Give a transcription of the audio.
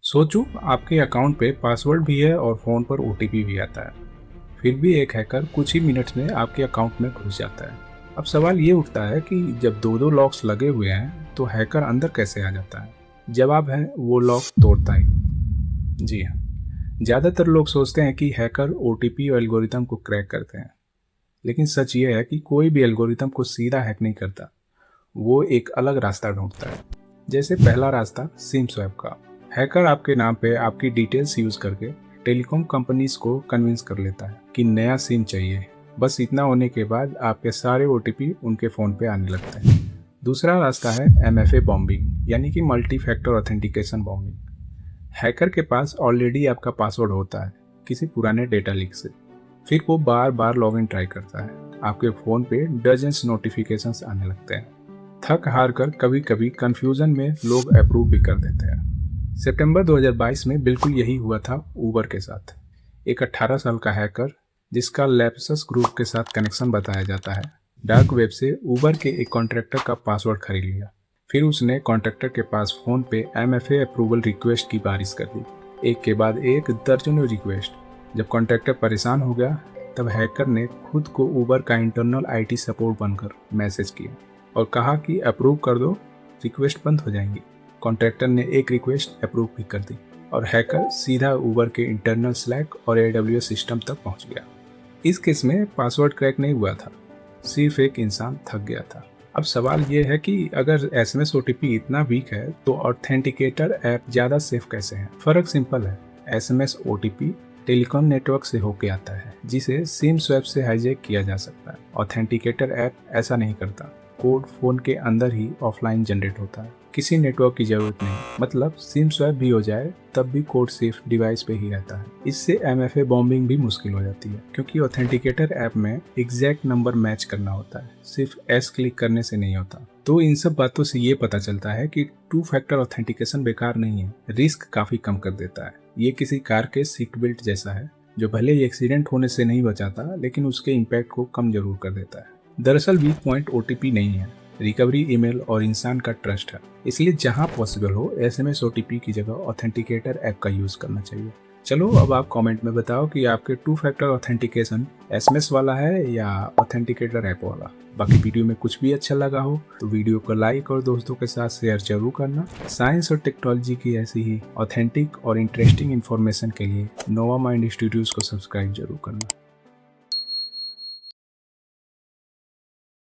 सोचो आपके अकाउंट पे पासवर्ड भी है और फ़ोन पर ओटीपी भी आता है। फिर भी एक हैकर कुछ ही मिनट्स में आपके अकाउंट में घुस जाता है। अब सवाल ये उठता है कि जब दो दो लॉक्स लगे हुए हैं तो हैकर अंदर कैसे आ जाता है। जवाब है, वो लॉक तोड़ता ही नहीं। जी हाँ, ज़्यादातर लोग सोचते हैं कि हैकर ओटीपी और एल्गोरिथम को क्रैक करते हैं, लेकिन सच ये है कि कोई भी एल्गोरिथम को सीधा हैक नहीं करता। वो एक अलग रास्ता ढूंढता है। जैसे पहला रास्ता सिम स्वैप का। हैकर आपके नाम पे आपकी डिटेल्स यूज करके टेलीकॉम कंपनीज को कन्विंस कर लेता है कि नया सिम चाहिए। बस इतना होने के बाद आपके सारे ओटीपी उनके फ़ोन पे आने लगते हैं। दूसरा रास्ता है एमएफए बॉम्बिंग, यानी कि multi factor authentication bombing. Hacker के पास ऑलरेडी आपका पासवर्ड होता है किसी पुराने डेटा लीक से। फिर वो बार बार लॉगिन ट्राई करता है। आपके फ़ोन पे डजन्स नोटिफिकेशंस आने लगते हैं। थक हार कर कभी कभी कंफ्यूजन में लोग अप्रूव भी कर देते हैं। सितंबर 2022 में बिल्कुल यही हुआ था उबर के साथ। एक 18 साल का हैकर, जिसका लैप्सस ग्रुप के साथ कनेक्शन बताया जाता है, डार्क वेब से उबर के एक कॉन्ट्रैक्टर का पासवर्ड खरीद लिया। फिर उसने कॉन्ट्रैक्टर के पास फ़ोन पे एमएफए अप्रूवल रिक्वेस्ट की बारिश कर दी, एक के बाद एक दर्जनों रिक्वेस्ट। जब कॉन्ट्रैक्टर परेशान हो गया तब हैकर ने खुद को उबर का इंटरनल आईटी सपोर्ट बनकर मैसेज किया और कहा कि अप्रूव कर दो, रिक्वेस्ट बंद हो जाएंगी। कॉन्ट्रैक्टर ने एक रिक्वेस्ट अप्रूव भी कर दी और हैकर सीधा उबर के इंटरनल स्लैक और AWS सिस्टम तक पहुंच गया। इस केस में पासवर्ड क्रैक नहीं हुआ था, सिर्फ एक इंसान थक गया था। अब सवाल ये है कि अगर SMS OTP इतना वीक है तो ऑथेंटिकेटर ऐप ज़्यादा सेफ कैसे है। फ़र्क सिंपल है। SMS OTP टेलीकॉम नेटवर्क से होके आता है, जिसे सिम स्वैप से हाईजैक किया जा सकता है। ऑथेंटिकेटर ऐप ऐसा नहीं करता। कोड फ़ोन के अंदर ही ऑफलाइन जनरेट होता है, किसी नेटवर्क की ज़रूरत नहीं। मतलब सिम स्वैप भी हो जाए तब भी कोड सिर्फ डिवाइस पे ही रहता है। इससे MFA बॉम्बिंग भी मुश्किल हो जाती है, क्योंकि ऑथेंटिकेटर ऐप में एग्जैक्ट नंबर मैच करना होता है, सिर्फ S क्लिक करने से नहीं होता। तो इन सब बातों से ये पता चलता है कि 2 फैक्टर ऑथेंटिकेशन बेकार नहीं है, रिस्क काफ़ी कम कर देता है। ये किसी कार के सीट बेल्ट जैसा है, जो भले ही एक्सीडेंट होने से नहीं बचाता, लेकिन उसके इम्पैक्ट को कम जरूर कर देता है। दरअसल वीक पॉइंट OTP नहीं है, रिकवरी ईमेल और इंसान का ट्रस्ट है। इसलिए जहां पॉसिबल हो SMS OTP की जगह ऑथेंटिकेटर ऐप का यूज करना चाहिए। चलो अब आप कमेंट में बताओ कि आपके 2 फैक्टर ऑथेंटिकेशन SMS वाला है या ऑथेंटिकेटर ऐप वाला। बाकी वीडियो में कुछ भी अच्छा लगा हो तो वीडियो को लाइक और दोस्तों के साथ शेयर जरूर करना। साइंस और टेक्नोलॉजी की ऐसी ही ऑथेंटिक और इंटरेस्टिंग इन्फॉर्मेशन के लिए नोवा माइंड स्टूडियोज को सब्सक्राइब जरूर करना।